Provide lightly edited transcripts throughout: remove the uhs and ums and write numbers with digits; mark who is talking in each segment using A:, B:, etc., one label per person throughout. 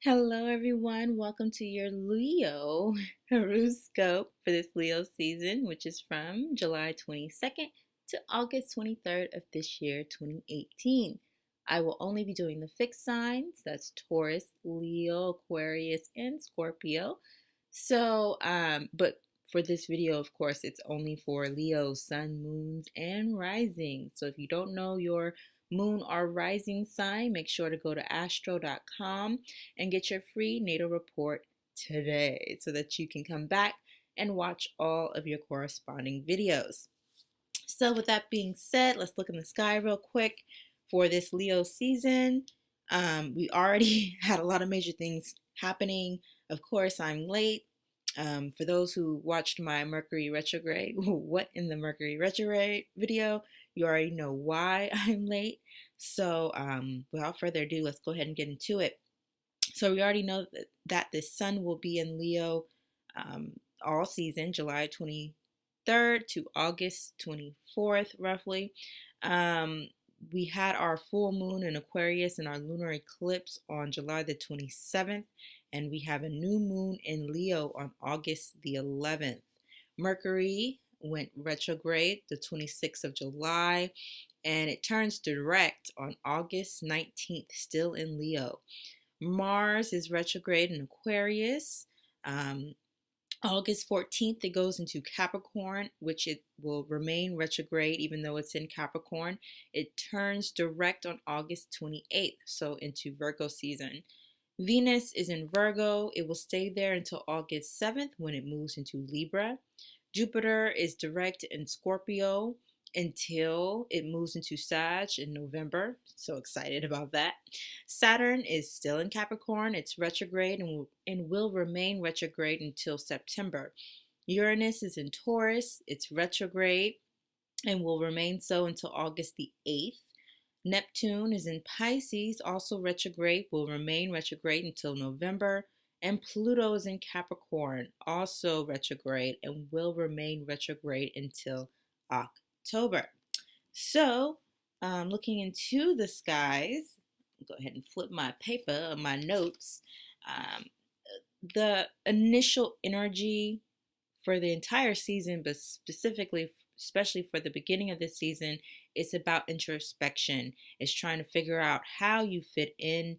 A: Hello, everyone. Welcome to your Leo Heruscope for this Leo season, which is from July 22nd to August 23rd of this year, 2018. I will only be doing the fixed signs. That's Taurus, Leo, Aquarius, and Scorpio. But for this video, of course, it's only for Leo, sun, moons, and rising. So if you don't know your moon or rising sign, make sure to go to astro.com and get your free natal report today so that you can come back and watch all of your corresponding videos. So with that being said, let's look in the sky real quick for this Leo season. We already had a lot of major things happening. Of course, I'm late. For those who watched my Mercury retrograde, what in the Mercury retrograde video, you already know why I'm late. So without further ado, let's go ahead and get into it. So we already know that the sun will be in Leo all season, July 23rd to August 24th, roughly. We had our full moon in Aquarius and our lunar eclipse on July the 27th, and we have a new moon in Leo on August the 11th. Mercury went retrograde the 26th of July, and it turns direct on August 19th, still in Leo. Mars is retrograde in Aquarius. August 14th, it goes into Capricorn, which it will remain retrograde even though it's in Capricorn. It turns direct on August 28th, so into Virgo season. Venus is in Virgo. It will stay there until August 7th when it moves into Libra. Jupiter is direct in Scorpio until it moves into Sag in November. So excited about that. Saturn is still in Capricorn. It's retrograde and will remain retrograde until September. Uranus is in Taurus. It's retrograde and will remain so until August the 8th. Neptune is in Pisces, also retrograde, will remain retrograde until November. And Pluto is in Capricorn, also retrograde, and will remain retrograde until October. So, looking into the skies, I'll go ahead and flip my paper, my notes. The initial energy for the entire season, but specifically, especially for the beginning of this season, it's about introspection. It's trying to figure out how you fit in,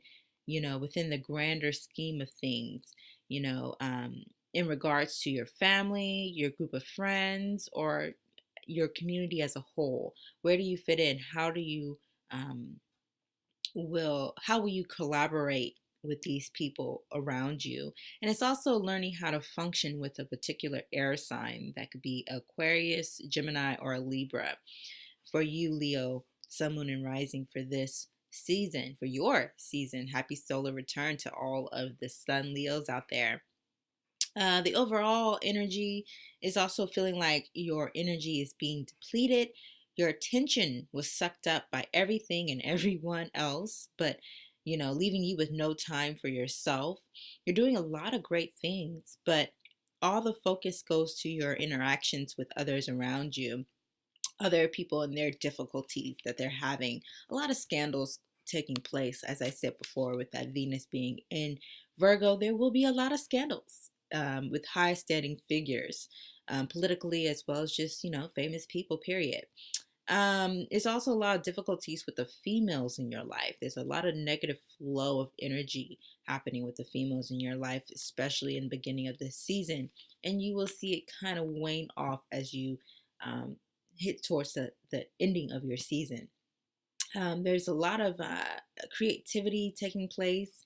A: within the grander scheme of things, in regards to your family, your group of friends, or your community as a whole. Where do you fit in? How will you collaborate with these people around you? And it's also learning how to function with a particular air sign. That could be Aquarius, Gemini, or Libra. For you, Leo, Sun, Moon, and Rising, for this season, for your season, happy solar return to all of the Sun Leos out there. The overall energy is also feeling like your energy is being depleted. Your attention was sucked up by everything and everyone else, but leaving you with no time for yourself. You're doing a lot of great things, but all the focus goes to your interactions with others around you, other people and their difficulties that they're having. A lot of scandals taking place, as I said before, with that Venus being in Virgo. There will be a lot of scandals with high standing figures, politically as well as just, famous people, period. It's also a lot of difficulties with the females in your life. There's a lot of negative flow of energy happening with the females in your life, especially in the beginning of this season. And you will see it kind of wane off as you hit towards the ending of your season. There's a lot of creativity taking place,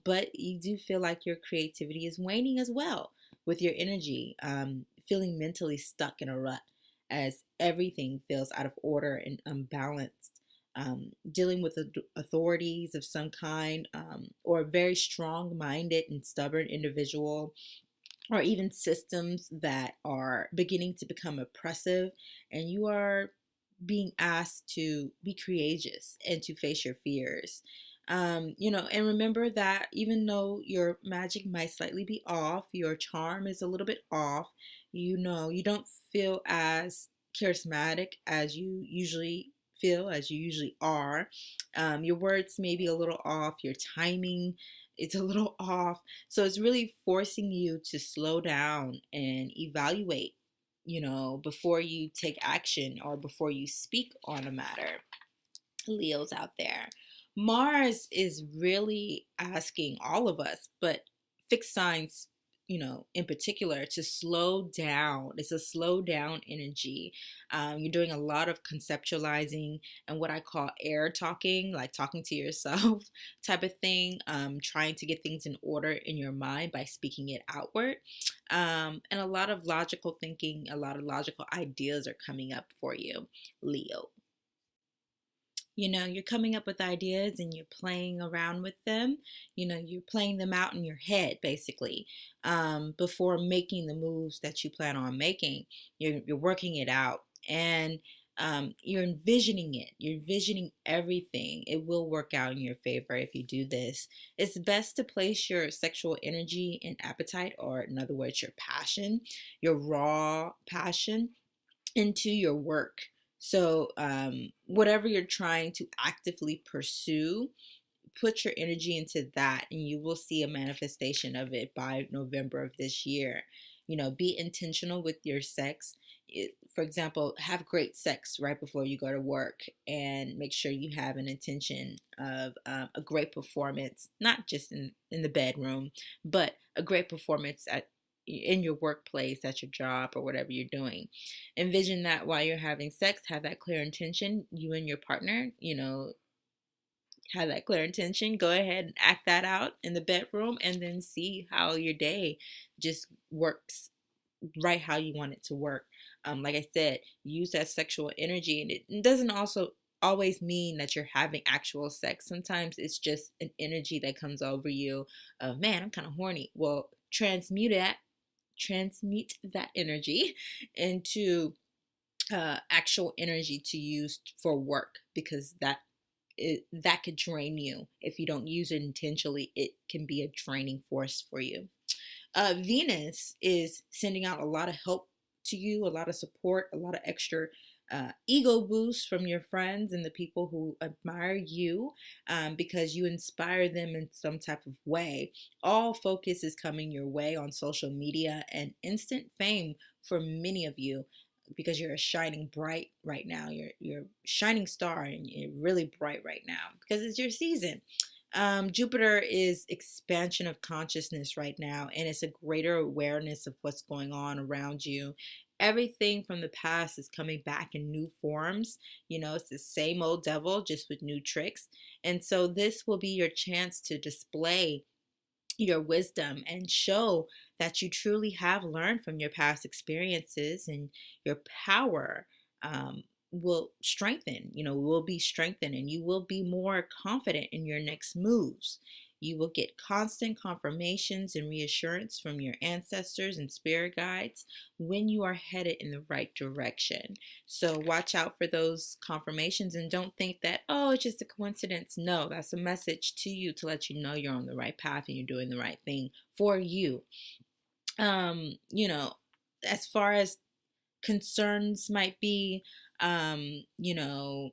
A: but you do feel like your creativity is waning as well with your energy, feeling mentally stuck in a rut as everything feels out of order and unbalanced, dealing with authorities of some kind, or a very strong-minded and stubborn individual, or even systems that are beginning to become oppressive, and you are being asked to be courageous and to face your fears. And remember that even though your magic might slightly be off, your charm is a little bit off, you don't feel as charismatic as you usually feel, as you usually are. Your words may be a little off, your timing it's a little off. So it's really forcing you to slow down and evaluate, before you take action or before you speak on a matter. Leos out there. Mars is really asking all of us, but fixed signs, in particular, to slow down. It's a slow down energy. You're doing a lot of conceptualizing and what I call air talking, like talking to yourself type of thing, trying to get things in order in your mind by speaking it outward. And a lot of logical thinking, a lot of logical ideas are coming up for you, Leo. You're coming up with ideas and you're playing around with them. You're playing them out in your head, basically, before making the moves that you plan on making. You're working it out, and you're envisioning it. You're envisioning everything. It will work out in your favor if you do this. It's best to place your sexual energy and appetite, or in other words, your passion, your raw passion, into your work. So, whatever you're trying to actively pursue, put your energy into that, and you will see a manifestation of it by November of this year. Be intentional with your sex. For example, have great sex right before you go to work, and make sure you have an intention of a great performance, not just in the bedroom, but a great performance in your workplace, at your job, or whatever you're doing. Envision that while you're having sex, have that clear intention, you and your partner, have that clear intention. Go ahead and act that out in the bedroom, and then see how your day just works right how you want it to work. Like I said, use that sexual energy, and it doesn't also always mean that you're having actual sex. Sometimes it's just an energy that comes over you of, man, I'm kind of horny. Well, transmute that energy into actual energy to use for work, because that could drain you. If you don't use it intentionally, it can be a draining force for you. Venus is sending out a lot of help to you, a lot of support, a lot of extra ego boost from your friends and the people who admire you, because you inspire them in some type of way. All focus is coming your way on social media and instant fame for many of you, because you're shining bright right now. You're shining star, and you're really bright right now because it's your season. Jupiter is expansion of consciousness right now, and it's a greater awareness of what's going on around you. Everything from the past is coming back in new forms. It's the same old devil, just with new tricks. And so this will be your chance to display your wisdom and show that you truly have learned from your past experiences, and your power will strengthen, will be strengthened, and you will be more confident in your next moves. You will get constant confirmations and reassurance from your ancestors and spirit guides when you are headed in the right direction. So watch out for those confirmations, and don't think that, oh, it's just a coincidence. No, that's a message to you to let you know you're on the right path and you're doing the right thing for you. Um, you know, as far as concerns might be, um, you know,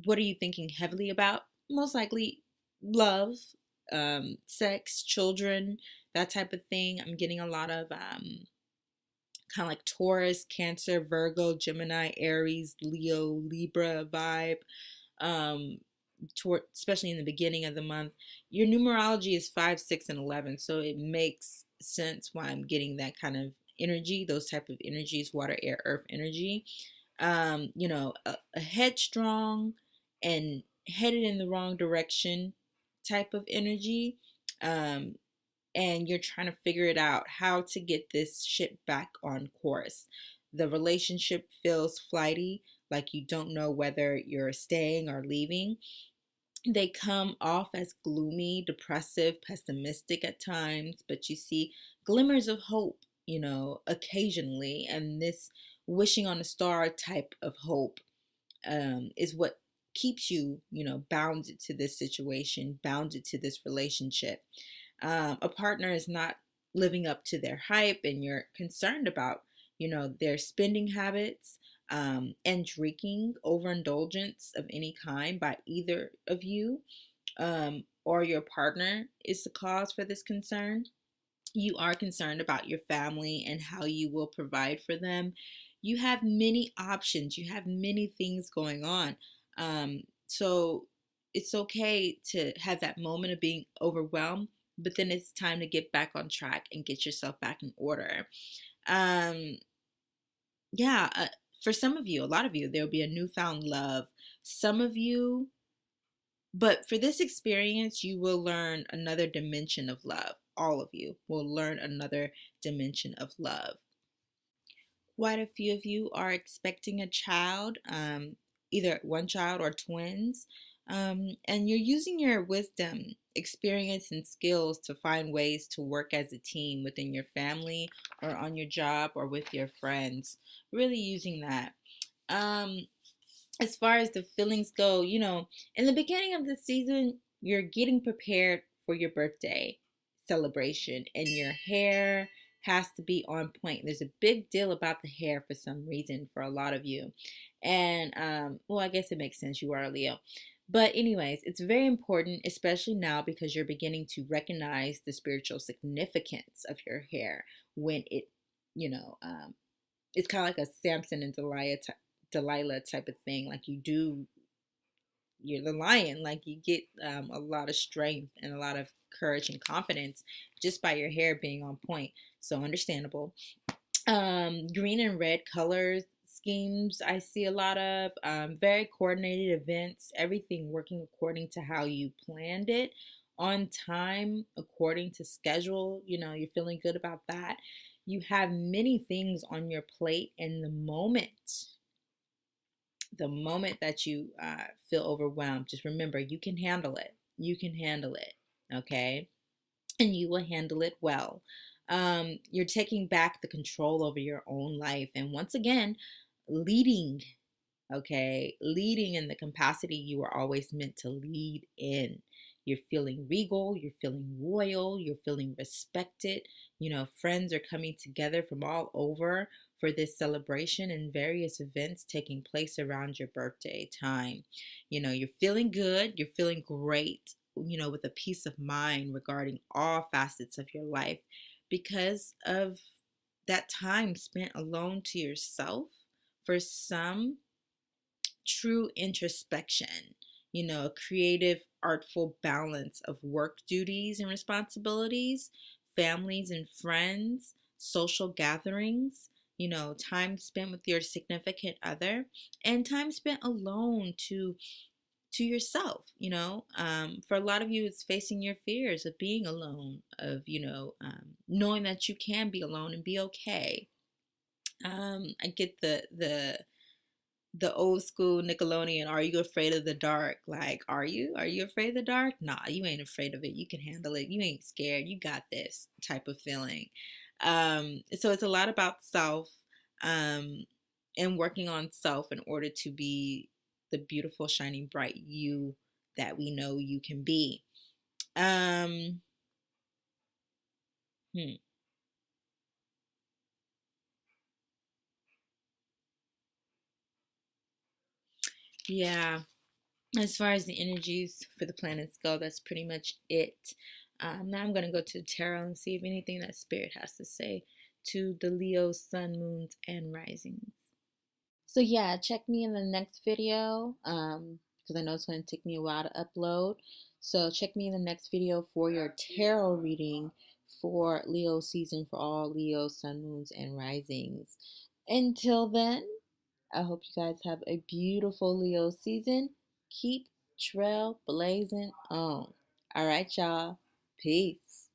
A: what are you thinking heavily about? Most likely love, sex, children, that type of thing. I'm getting a lot of kind of like Taurus, Cancer, Virgo, Gemini, Aries, Leo, Libra vibe. Um, Especially in the beginning of the month. Your numerology is 5, 6, and 11, so it makes sense why I'm getting that kind of energy. Those type of energies, water, air, earth energy. A headstrong and headed in the wrong direction type of energy. Um, and you're trying to figure it out how to get this ship back on course. The relationship feels flighty, like you don't know whether you're staying or leaving. They come off as gloomy, depressive, pessimistic at times, but you see glimmers of hope, occasionally. And this wishing on a star type of hope is what keeps you, bounded to this situation, bounded to this relationship. A partner is not living up to their hype, and you're concerned about, their spending habits, and drinking overindulgence of any kind by either of you, or your partner is the cause for this concern, you are concerned about your family and how you will provide for them, you have many options, you have many things going on. So it's okay to have that moment of being overwhelmed, but then it's time to get back on track and get yourself back in order. Um, yeah, for some of you, a lot of you, there'll be a newfound love. Some of you, but for this experience, you will learn another dimension of love. All of you will learn another dimension of love. Quite a few of you are expecting a child, either one child or twins, and you're using your wisdom, experience, and skills to find ways to work as a team within your family or on your job or with your friends. Really using that. As far as the feelings go, in the beginning of the season, you're getting prepared for your birthday celebration, and your hair has to be on point. There's a big deal about the hair for some reason for a lot of you. And, well, I guess it makes sense. You are a Leo. But, anyways, it's very important, especially now because you're beginning to recognize the spiritual significance of your hair when you know, um, it's kind of like a Samson and Delilah type of thing. Like you're the lion. Like you get a lot of strength and a lot of courage and confidence just by your hair being on point. So understandable. Green and red colors schemes I see a lot of. Very coordinated events. Everything working according to how you planned it, on time, according to schedule. You're feeling good about that. You have many things on your plate, and the moment that you feel overwhelmed, just remember you can handle it. You can handle it, okay? And you will handle it well. You're taking back the control over your own life. And once again, leading, okay? Leading in the capacity you were always meant to lead in. You're feeling regal, you're feeling royal, you're feeling respected. Friends are coming together from all over for this celebration and various events taking place around your birthday time. You're feeling good, you're feeling great, with a peace of mind regarding all facets of your life because of that time spent alone to yourself. For some, true introspection, a creative, artful balance of work duties and responsibilities, families and friends, social gatherings, time spent with your significant other, and time spent alone to yourself. For a lot of you, it's facing your fears of being alone, of knowing that you can be alone and be okay. I get the old school Nickelodeon, are you afraid of the dark? Like, are you? Are you afraid of the dark? Nah, you ain't afraid of it. You can handle it. You ain't scared. You got this type of feeling. So it's a lot about self, um, and working on self in order to be the beautiful, shining, bright you that we know you can be. Um, hmm, yeah. As far as the energies for the planets go, that's pretty much it. Now I'm going to go to the tarot and see if anything that Spirit has to say to the Leo sun, moons, and risings. So yeah, check me in the next video because I know it's going to take me a while to upload. So check me in the next video for your tarot reading for Leo season for all Leo sun, moons, and risings. Until then, I hope you guys have a beautiful Leo season. Keep trailblazing on. All right, y'all. Peace.